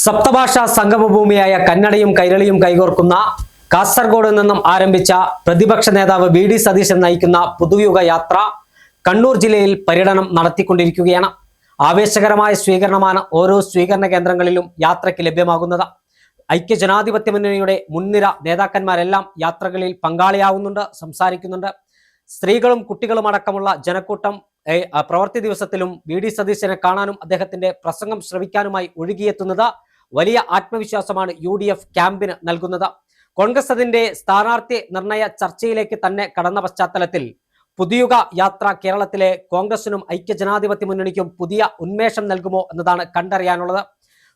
സപ്തഭാഷാ സംഗമഭൂമിയായ കന്നഡയും കൈരളിയും കൈകോർക്കുന്ന കാസർഗോഡ് നിന്നും ആരംഭിച്ച പ്രതിപക്ഷ നേതാവ് വി.ഡി. സതീശൻ നയിക്കുന്ന പുതുയുഗ യാത്ര കണ്ണൂർ ജില്ലയിൽ പര്യടനം നടത്തിക്കൊണ്ടിരിക്കുകയാണ്. ആവേശകരമായ സ്വീകരണമാണ് ഓരോ സ്വീകരണ കേന്ദ്രങ്ങളിലും യാത്രയ്ക്ക് ലഭ്യമാകുന്നത്. ഐക്യജനാധിപത്യ മുന്നണിയുടെ മുൻനിര നേതാക്കന്മാരെല്ലാം യാത്രകളിൽ പങ്കാളിയാവുന്നുണ്ട്, സംസാരിക്കുന്നുണ്ട്. സ്ത്രീകളും കുട്ടികളും അടക്കമുള്ള ജനക്കൂട്ടം പ്രവൃത്തി ദിവസത്തിലും വി.ഡി. സതീശനെ കാണാനും അദ്ദേഹത്തിന്റെ പ്രസംഗം ശ്രവിക്കാനുമായി ഒഴുകിയെത്തുന്നത് വലിയ ആത്മവിശ്വാസമാണ് UDF ക്യാമ്പിന് നൽകുന്നത്. കോൺഗ്രസ് അതിന്റെ സ്ഥാനാർത്ഥി നിർണയ ചർച്ചയിലേക്ക് തന്നെ കടന്ന പശ്ചാത്തലത്തിൽ പുതുയുഗ യാത്ര കേരളത്തിലെ കോൺഗ്രസിനും ഐക്യജനാധിപത്യ മുന്നണിക്കും പുതിയ ഉന്മേഷം നൽകുമോ എന്നതാണ് കണ്ടറിയാനുള്ളത്.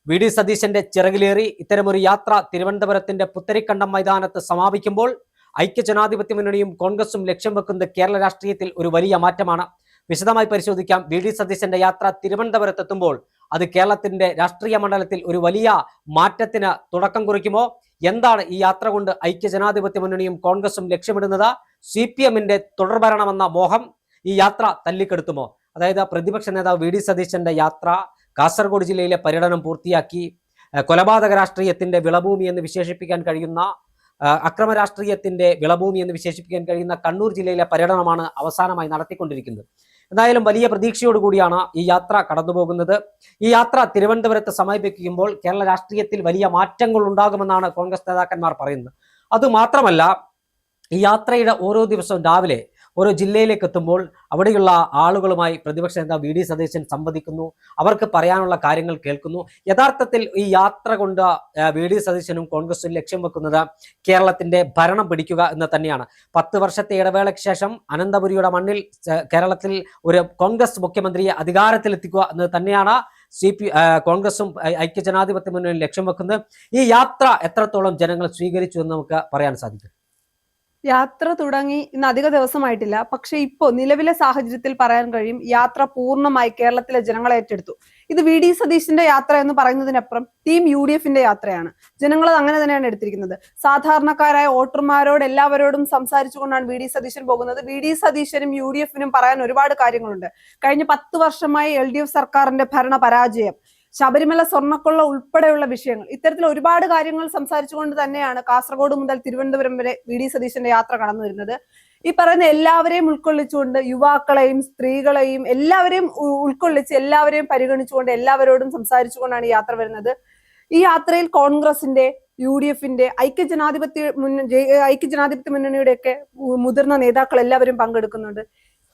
വി.ഡി. സതീശന്റെ ചിറകിലേറി ഇത്തരമൊരു യാത്ര തിരുവനന്തപുരത്തിന്റെ പുത്തരിക്കണ്ടം മൈതാനത്ത് സമാപിക്കുമ്പോൾ ഐക്യജനാധിപത്യ മുന്നണിയും കോൺഗ്രസും ലക്ഷ്യം വെക്കുന്നത് കേരള രാഷ്ട്രീയത്തിൽ ഒരു വലിയ മാറ്റമാണ്. വിശദമായി പരിശോധിക്കാം. വി.ഡി. സതീശന്റെ യാത്ര തിരുവനന്തപുരത്തെത്തുമ്പോൾ അത് കേരളത്തിന്റെ രാഷ്ട്രീയ മണ്ഡലത്തിൽ ഒരു വലിയ മാറ്റത്തിന് തുടക്കം കുറിക്കുമോ? എന്താണ് ഈ യാത്ര കൊണ്ട് ഐക്യജനാധിപത്യ മുന്നണിയും കോൺഗ്രസും ലക്ഷ്യമിടുന്നത്? CPM-ന്റെ തുടർഭരണമെന്ന മോഹം ഈ യാത്ര തല്ലിക്കെടുത്തുമോ? അതായത് പ്രതിപക്ഷ നേതാവ് വി.ഡി. സതീശന്റെ യാത്ര കാസർഗോഡ് ജില്ലയിലെ പര്യടനം പൂർത്തിയാക്കി കൊലപാതക രാഷ്ട്രീയത്തിന്റെ വിളഭൂമി എന്ന് വിശേഷിപ്പിക്കാൻ കഴിയുന്ന അക്രമ രാഷ്ട്രീയത്തിന്റെ വിളഭൂമി എന്ന് വിശേഷിപ്പിക്കാൻ കഴിയുന്ന കണ്ണൂർ ജില്ലയിലെ പര്യടനമാണ് അവസാനമായി നടത്തിക്കൊണ്ടിരിക്കുന്നത്. എന്തായാലും വലിയ പ്രതീക്ഷയോടുകൂടിയാണ് ഈ യാത്ര കടന്നുപോകുന്നത്. ഈ യാത്ര തിരുവനന്തപുരത്ത് സമാപിക്കുമ്പോൾ കേരള രാഷ്ട്രീയത്തിൽ വലിയ മാറ്റങ്ങൾ ഉണ്ടാകുമെന്നാണ് കോൺഗ്രസ് നേതാക്കന്മാർ പറയുന്നത്. അതുമാത്രമല്ല, ഈ യാത്രയുടെ ഓരോ ദിവസവും രാവിലെ ഓരോ ജില്ലയിലേക്ക് എത്തുമ്പോൾ അവിടെയുള്ള ആളുകളുമായി പ്രതിപക്ഷ നേതാവ് വി.ഡി. സതീശൻ സംവദിക്കുന്നു, അവർക്ക് പറയാനുള്ള കാര്യങ്ങൾ കേൾക്കുന്നു. യഥാർത്ഥത്തിൽ ഈ യാത്ര കൊണ്ട് വി.ഡി. സതീശനും കോൺഗ്രസും ലക്ഷ്യം വെക്കുന്നത് കേരളത്തിന്റെ ഭരണം പിടിക്കുക എന്ന് തന്നെയാണ്. 10 വർഷത്തെ ഇടവേളയ്ക്ക് ശേഷം അനന്തപുരിയുടെ മണ്ണിൽ കേരളത്തിൽ ഒരു കോൺഗ്രസ് മുഖ്യമന്ത്രിയെ അധികാരത്തിലെത്തിക്കുക എന്ന് തന്നെയാണ് കോൺഗ്രസും ഐക്യജനാധിപത്യ മുന്നണിയും ലക്ഷ്യം വെക്കുന്നത്. ഈ യാത്ര എത്രത്തോളം ജനങ്ങൾ സ്വീകരിച്ചു എന്ന് നമുക്ക് പറയാൻ സാധിക്കും. യാത്ര തുടങ്ങി ഇന്ന് അധിക ദിവസമായിട്ടില്ല. പക്ഷെ ഇപ്പോൾ നിലവിലെ സാഹചര്യത്തിൽ പറയാൻ കഴിയും, യാത്ര പൂർണ്ണമായി കേരളത്തിലെ ജനങ്ങളെ ഏറ്റെടുത്തു. ഇത് വി.ഡി. സതീശന്റെ യാത്ര എന്ന് പറയുന്നതിനപ്പുറം ടീം UDF-ന്റെ യാത്രയാണ്. ജനങ്ങൾ അത് അങ്ങനെ തന്നെയാണ് എടുത്തിരിക്കുന്നത്. സാധാരണക്കാരായ വോട്ടർമാരോട് എല്ലാവരോടും സംസാരിച്ചുകൊണ്ടാണ് വി.ഡി. സതീശൻ പോകുന്നത്. വി.ഡി. സതീശനും UDF-നും പറയാൻ ഒരുപാട് കാര്യങ്ങളുണ്ട്. കഴിഞ്ഞ 10 വർഷമായി LDF സർക്കാരിന്റെ ഭരണ പരാജയം, ശബരിമല സ്വർണ്ണക്കൊള്ള ഉൾപ്പെടെയുള്ള വിഷയങ്ങൾ, ഇത്തരത്തിൽ ഒരുപാട് കാര്യങ്ങൾ സംസാരിച്ചുകൊണ്ട് തന്നെയാണ് കാസർഗോഡ് മുതൽ തിരുവനന്തപുരം വരെ വി.ഡി. സതീശന്റെ യാത്ര കടന്നു വരുന്നത്. ഈ പറയുന്ന എല്ലാവരെയും ഉൾക്കൊള്ളിച്ചുകൊണ്ട്, യുവാക്കളെയും സ്ത്രീകളെയും എല്ലാവരെയും ഉൾക്കൊള്ളിച്ച് എല്ലാവരെയും പരിഗണിച്ചുകൊണ്ട് എല്ലാവരോടും സംസാരിച്ചുകൊണ്ടാണ് ഈ യാത്ര വരുന്നത്. ഈ യാത്രയിൽ കോൺഗ്രസിന്റെ, UDF-ന്റെ, ഐക്യജനാധിപത്യ മുന്നണിയുടെയൊക്കെ മുതിർന്ന നേതാക്കൾ എല്ലാവരും പങ്കെടുക്കുന്നുണ്ട്.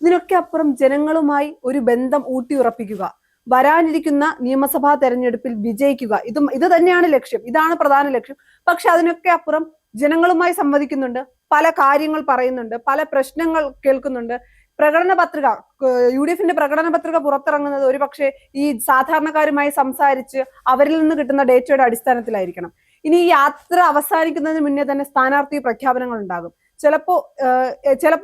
ഇതിനൊക്കെ അപ്പുറം ജനങ്ങളുമായി ഒരു ബന്ധം ഊട്ടിയുറപ്പിക്കുക, വരാനിരിക്കുന്ന നിയമസഭാ തെരഞ്ഞെടുപ്പിൽ വിജയിക്കുക, ഇത് തന്നെയാണ് ലക്ഷ്യം. ഇതാണ് പ്രധാന ലക്ഷ്യം. പക്ഷെ അതിനൊക്കെ അപ്പുറം ജനങ്ങളുമായി സംവദിക്കുന്നുണ്ട്, പല കാര്യങ്ങൾ പറയുന്നുണ്ട്, പല പ്രശ്നങ്ങൾ കേൾക്കുന്നുണ്ട്. പ്രകടന പത്രിക, UDF-ന്റെ പ്രകടന പത്രിക പുറത്തിറങ്ങുന്നത് ഒരുപക്ഷെ ഈ സാധാരണക്കാരുമായി സംസാരിച്ച് അവരിൽ നിന്ന് കിട്ടുന്ന ഡേറ്റയുടെ അടിസ്ഥാനത്തിലായിരിക്കണം. ഇനി ഈ യാത്ര അവസാനിക്കുന്നതിന് മുന്നേ തന്നെ സ്ഥാനാർത്ഥി പ്രഖ്യാപനങ്ങൾ ഉണ്ടാകും. ചിലപ്പോ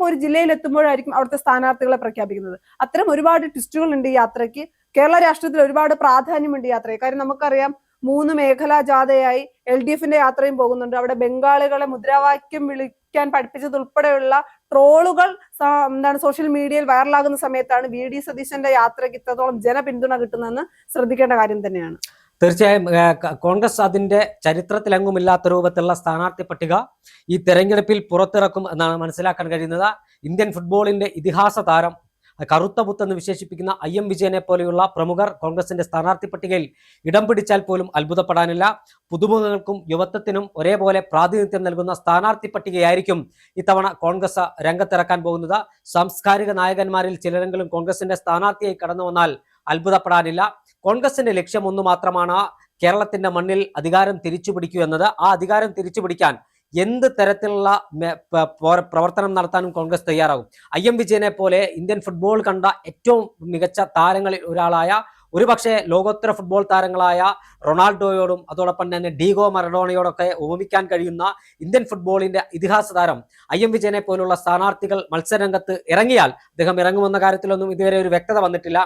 ഒരു ജില്ലയിൽ എത്തുമ്പോഴായിരിക്കും അവിടുത്തെ സ്ഥാനാർത്ഥികളെ പ്രഖ്യാപിക്കുന്നത്. അത്തരം ഒരുപാട് ട്വിസ്റ്റുകൾ ഉണ്ട് ഈ യാത്രയ്ക്ക്. കേരള രാഷ്ട്രീയത്തിൽ ഒരുപാട് പ്രാധാന്യമുണ്ട് ഈ യാത്രയ്ക്ക്. കാര്യം നമുക്കറിയാം, 3 മേഖലാ ജാഥയായി LDF-ന്റെ യാത്രയും പോകുന്നുണ്ട്. അവിടെ ബംഗാളികളെ മുദ്രാവാക്യം വിളിക്കാൻ പഠിപ്പിച്ചത് ഉൾപ്പെടെയുള്ള ട്രോളുകൾ സോഷ്യൽ മീഡിയയിൽ വൈറലാകുന്ന സമയത്താണ് വി.ഡി. സതീശന്റെ യാത്രയ്ക്ക് ഇത്രത്തോളം ജനപിന്തുണ കിട്ടുന്നതെന്ന് ശ്രദ്ധിക്കേണ്ട കാര്യം തന്നെയാണ്. തീർച്ചയായും കോൺഗ്രസ് അതിന്റെ ചരിത്രത്തിലെങ്ങുമില്ലാത്ത രൂപത്തിലുള്ള സ്ഥാനാർത്ഥി പട്ടിക ഈ തെരഞ്ഞെടുപ്പിൽ പുറത്തിറക്കും എന്നാണ് മനസ്സിലാക്കാൻ കഴിയുന്നത്. ഇന്ത്യൻ ഫുട്ബോളിന്റെ ഇതിഹാസ താരം, കറുത്ത പുത്ത് എന്ന് വിശേഷിപ്പിക്കുന്ന IM വിജയനെ പോലെയുള്ള പ്രമുഖർ കോൺഗ്രസിന്റെ സ്ഥാനാർത്ഥി പട്ടികയിൽ ഇടം പിടിച്ചാൽ പോലും അത്ഭുതപ്പെടാനില്ല. പുതുമുഖങ്ങൾക്കും യുവത്വത്തിനും ഒരേപോലെ പ്രാതിനിധ്യം നൽകുന്ന സ്ഥാനാർത്ഥി പട്ടികയായിരിക്കും ഇത്തവണ കോൺഗ്രസ് രംഗത്തിറക്കാൻ പോകുന്നത്. സാംസ്കാരിക നായകന്മാരിൽ ചിലരെങ്കിലും കോൺഗ്രസിന്റെ സ്ഥാനാർത്ഥിയായി കടന്നു വന്നാൽ അത്ഭുതപ്പെടാനില്ല. കോൺഗ്രസിന്റെ ലക്ഷ്യം ഒന്നു മാത്രമാണ്, കേരളത്തിന്റെ മണ്ണിൽ അധികാരം തിരിച്ചുപിടിക്കൂ എന്നത്. ആ അധികാരം തിരിച്ചുപിടിക്കാൻ എന്ത് തരത്തിലുള്ള പ്രവർത്തനം നടത്താനും കോൺഗ്രസ് തയ്യാറാകും. IM വിജയനെ പോലെ ഇന്ത്യൻ ഫുട്ബോൾ കണ്ട ഏറ്റവും മികച്ച താരങ്ങളിൽ ഒരാളായ, ഒരുപക്ഷെ ലോകോത്തര ഫുട്ബോൾ താരങ്ങളായ റൊണാൾഡോയോടും അതോടൊപ്പം തന്നെ ഡീഗോ മറഡോണയോടൊക്കെ ഉപമിക്കാൻ കഴിയുന്ന ഇന്ത്യൻ ഫുട്ബോളിന്റെ ഇതിഹാസ താരം IM വിജയനെ പോലുള്ള സ്ഥാനാർത്ഥികൾ മത്സരരംഗത്ത് ഇറങ്ങിയാൽ, അദ്ദേഹം ഇറങ്ങുമെന്ന കാര്യത്തിലൊന്നും ഇതുവരെ ഒരു വ്യക്തത വന്നിട്ടില്ല,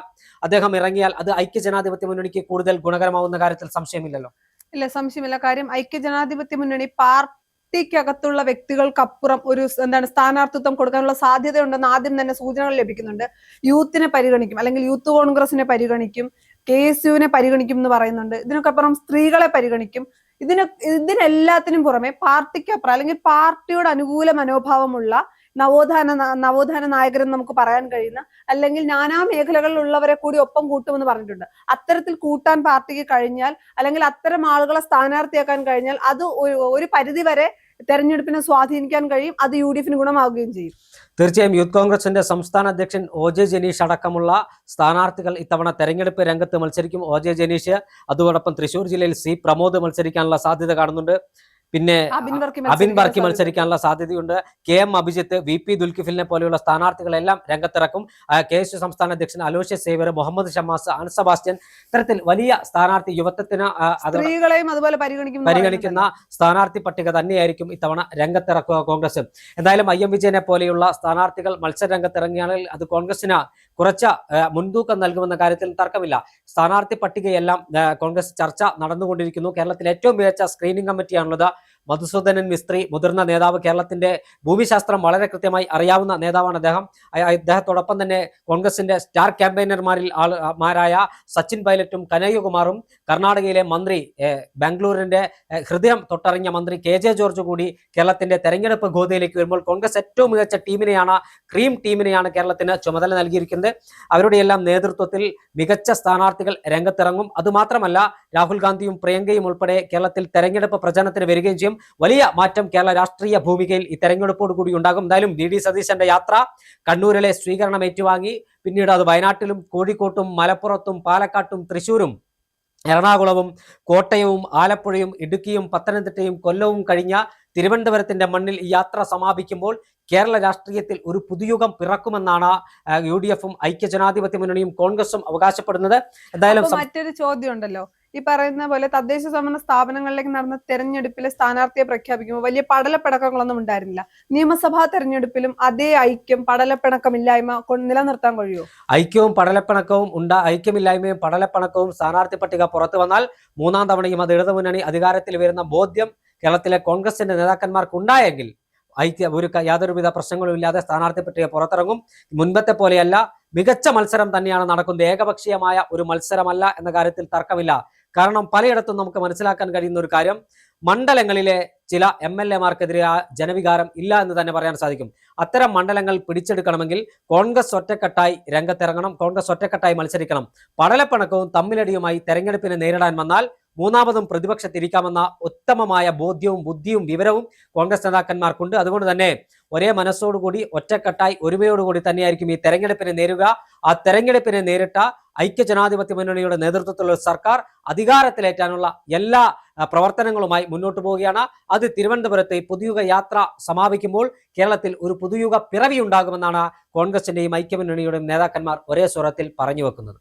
അദ്ദേഹം ഇറങ്ങിയാൽ അത് ഐക്യജനാധിപത്യ മുന്നണിക്ക് കൂടുതൽ ഗുണകരമാവുന്ന കാര്യത്തിൽ സംശയമില്ലല്ലോ. ഇല്ല, സംശയമില്ല. കാര്യം ഐക്യജനാധിപത്യ മുന്നണി പാർട്ടിക്കകത്തുള്ള വ്യക്തികൾക്കപ്പുറം ഒരു സ്ഥാനാർത്ഥിത്വം കൊടുക്കാനുള്ള സാധ്യതയുണ്ടെന്ന് ആദ്യം തന്നെ സൂചനകൾ ലഭിക്കുന്നുണ്ട്. യൂത്തിനെ പരിഗണിക്കും, അല്ലെങ്കിൽ യൂത്ത് കോൺഗ്രസിനെ പരിഗണിക്കും, KSUവിനെ പരിഗണിക്കും എന്ന് പറയുന്നുണ്ട്. ഇതിനൊക്കെ അപ്പുറം സ്ത്രീകളെ പരിഗണിക്കും. ഇതിനെല്ലാത്തിനും പുറമെ പാർട്ടിക്കപ്പുറം അല്ലെങ്കിൽ പാർട്ടിയോട് അനുകൂല മനോഭാവമുള്ള നവോത്ഥാന നായകരെന്ന് നമുക്ക് പറയാൻ കഴിയുന്ന അല്ലെങ്കിൽ നാനാ മേഖലകളിലുള്ളവരെ കൂടി ഒപ്പം കൂട്ടുമെന്ന് പറഞ്ഞിട്ടുണ്ട്. അത്തരത്തിൽ കൂട്ടാൻ പാർട്ടിക്ക് കഴിഞ്ഞാൽ അല്ലെങ്കിൽ അത്തരം ആളുകളെ സ്ഥാനാർത്ഥിയാക്കാൻ കഴിഞ്ഞാൽ അത് ഒരു പരിധി വരെ തെരഞ്ഞെടുപ്പിനെ സ്വാധീനിക്കാൻ കഴിയും. അത് UDFന് ഗുണമാവുകയും ചെയ്യും. തീർച്ചയായും യൂത്ത് കോൺഗ്രസിന്റെ സംസ്ഥാന അധ്യക്ഷൻ OJ ജനീഷ് അടക്കമുള്ള സ്ഥാനാർത്ഥികൾ ഇത്തവണ തെരഞ്ഞെടുപ്പ് രംഗത്ത് മത്സരിക്കും. OJ ജനീഷ്, അതോടൊപ്പം തൃശൂർ ജില്ലയിൽ C പ്രമോദ് മത്സരിക്കാനുള്ള സാധ്യത കാണുന്നുണ്ട്. പിന്നെ അബിൻ വർക്കി മത്സരിക്കാനുള്ള സാധ്യതയുണ്ട്. KM അഭിജിത്ത്, VP ദുൽകിഫിലിനെ പോലെയുള്ള സ്ഥാനാർത്ഥികളെല്ലാം രംഗത്തിറക്കും. KSU സംസ്ഥാന അധ്യക്ഷൻ അലോഷ്യസ് സേവ്യർ, മുഹമ്മദ് ഷമാസ്, അൻ സെബാസ്റ്റ്യൻ, ഇത്തരത്തിൽ വലിയ സ്ഥാനാർത്ഥി യുവത്വത്തിന് അതുപോലെ പരിഗണിക്കുന്ന സ്ഥാനാർത്ഥി പട്ടിക തന്നെയായിരിക്കും ഇത്തവണ രംഗത്തിറക്കുക കോൺഗ്രസ്. എന്തായാലും IM വിജയനെ പോലെയുള്ള സ്ഥാനാർത്ഥികൾ മത്സര രംഗത്തിറങ്ങിയാണെങ്കിൽ അത് കോൺഗ്രസിന് കുറച്ച് മുൻതൂക്കം നൽകുമെന്ന കാര്യത്തിൽ തർക്കമില്ല. സ്ഥാനാർത്ഥി പട്ടികയെല്ലാം കോൺഗ്രസ് ചർച്ച നടന്നുകൊണ്ടിരിക്കുന്നു. കേരളത്തിൽ ഏറ്റവും മികച്ച സ്ക്രീനിംഗ് കമ്മിറ്റിയാണുള്ളത്. മധുസൂദനൻ മിസ്ത്രി, മുതിർന്ന നേതാവ്, കേരളത്തിന്റെ ഭൂമിശാസ്ത്രം വളരെ കൃത്യമായി അറിയാവുന്ന നേതാവാണ് അദ്ദേഹം. അദ്ദേഹത്തോടൊപ്പം തന്നെ കോൺഗ്രസിന്റെ സ്റ്റാർ ക്യാമ്പയിനർമാരായ സച്ചിൻ പൈലറ്റും കനയ്യകുമാറും, കർണാടകയിലെ മന്ത്രി, ബാംഗ്ലൂരിന്റെ ഹൃദയം തൊട്ടറിഞ്ഞ മന്ത്രി KJ ജോർജ് കൂടി കേരളത്തിന്റെ തെരഞ്ഞെടുപ്പ് ഗോതയിലേക്ക് വരുമ്പോൾ കോൺഗ്രസ് ഏറ്റവും മികച്ച ടീമിനെയാണ്, ക്രീം ടീമിനെയാണ് കേരളത്തിന് ചുമതല നൽകിയിരിക്കുന്നത്. അവരുടെ എല്ലാം നേതൃത്വത്തിൽ മികച്ച സ്ഥാനാർത്ഥികൾ രംഗത്തിറങ്ങും. അതുമാത്രമല്ല, രാഹുൽ ഗാന്ധിയും പ്രിയങ്കയും ഉൾപ്പെടെ കേരളത്തിൽ തെരഞ്ഞെടുപ്പ് പ്രചരണത്തിന് വരികയും ചെയ്യും. വലിയ മാറ്റം കേരള രാഷ്ട്രീയ ഭൂമികയിൽ ഈ തെരഞ്ഞെടുപ്പോട് കൂടി ഉണ്ടാകും. എന്തായാലും VD സതീശന്റെ യാത്ര കണ്ണൂരിലെ സ്വീകരണം ഏറ്റുവാങ്ങി പിന്നീട് അത് വയനാട്ടിലും കോഴിക്കോട്ടും മലപ്പുറത്തും പാലക്കാട്ടും തൃശ്ശൂരും എറണാകുളവും കോട്ടയവും ആലപ്പുഴയും ഇടുക്കിയും പത്തനംതിട്ടയും കൊല്ലവും കഴിഞ്ഞ തിരുവനന്തപുരത്തിന്റെ മണ്ണിൽ ഈ യാത്ര സമാപിക്കുമ്പോൾ കേരള രാഷ്ട്രീയത്തിൽ ഒരു പുതുയുഗം പിറക്കുമെന്നാണ് UDFും ഐക്യജനാധിപത്യ മുന്നണിയും കോൺഗ്രസും അവകാശപ്പെടുന്നത്. എന്തായാലും മറ്റൊരു ചോദ്യം ഉണ്ടല്ലോ, ഈ പറയുന്ന പോലെ തദ്ദേശ സ്വയംഭരണ സ്ഥാപനങ്ങളിലേക്ക് നടന്ന തെരഞ്ഞെടുപ്പിലെ സ്ഥാനാർത്ഥിയെ പ്രഖ്യാപിക്കുമ്പോൾ വലിയ പടലപ്പിണക്കങ്ങളൊന്നും ഉണ്ടായിരുന്നില്ല. നിയമസഭാ തെരഞ്ഞെടുപ്പിലും അതേ ഐക്യം പടലപ്പിണക്കമില്ലായ്മ നിലനിർത്താൻ കഴിയുമോ? ഐക്യവും പടലപ്പിണക്കവും ഐക്യമില്ലായ്മയും പടലപ്പിണക്കവും സ്ഥാനാർത്ഥി പട്ടിക പുറത്തു വന്നാൽ മൂന്നാം തവണയും അത് ഇടതുമുന്നണി അധികാരത്തിൽ വരുന്ന ബോധ്യം കേരളത്തിലെ കോൺഗ്രസിന്റെ നേതാക്കന്മാർക്ക് ഉണ്ടായെങ്കിൽ യാതൊരുവിധ പ്രശ്നങ്ങളും ഇല്ലാതെ സ്ഥാനാർത്ഥി പട്ടിക പുറത്തിറങ്ങും. മുൻപത്തെ പോലെയല്ല, മികച്ച മത്സരം തന്നെയാണ് നടക്കുന്നത്. ഏകപക്ഷീയമായ ഒരു മത്സരമല്ല എന്ന കാര്യത്തിൽ തർക്കമില്ല. കാരണം പലയിടത്തും നമുക്ക് മനസ്സിലാക്കാൻ കഴിയുന്ന ഒരു കാര്യം, മണ്ഡലങ്ങളിലെ ചില MLA-മാർക്കെതിരെ ജനവികാരം ഇല്ല എന്ന് തന്നെ പറയാൻ സാധിക്കും. അത്തരം മണ്ഡലങ്ങൾ പിടിച്ചെടുക്കണമെങ്കിൽ കോൺഗ്രസ് ഒറ്റക്കെട്ടായി രംഗത്തിറങ്ങണം, കോൺഗ്രസ് ഒറ്റക്കെട്ടായി മത്സരിക്കണം. പടലപ്പിണക്കവും തമ്മിലടിയുമായി തെരഞ്ഞെടുപ്പിനെ നേരിടാൻ വന്നാൽ മൂന്നാമതും പ്രതിപക്ഷത്തിരിക്കാമെന്ന ഉത്തമമായ ബോധ്യവും ബുദ്ധിയും വിവരവും കോൺഗ്രസ് നേതാക്കന്മാർക്കുണ്ട്. അതുകൊണ്ട് തന്നെ ഒരേ മനസ്സോടുകൂടി ഒറ്റക്കെട്ടായി ഒരുമയോടുകൂടി തന്നെയായിരിക്കും ഈ തെരഞ്ഞെടുപ്പിനെ നേരിടുക. ആ തെരഞ്ഞെടുപ്പിനെ നേരിട്ട ഐക്യജനാധിപത്യ മുന്നണിയുടെ നേതൃത്വത്തിലുള്ള സർക്കാർ അധികാരത്തിലേറ്റാനുള്ള എല്ലാ പ്രവർത്തനങ്ങളുമായി മുന്നോട്ട് പോവുകയാണ്. അത് തിരുവനന്തപുരത്ത് ഈ പുതുയുഗ യാത്ര സമാപിക്കുമ്പോൾ കേരളത്തിൽ ഒരു പുതുയുഗ പിറവി ഉണ്ടാകുമെന്നാണ് കോൺഗ്രസിന്റെയും ഐക്യമുന്നണിയുടെയും നേതാക്കന്മാർ ഒരേ സ്വരത്തിൽ പറഞ്ഞു വെക്കുന്നത്.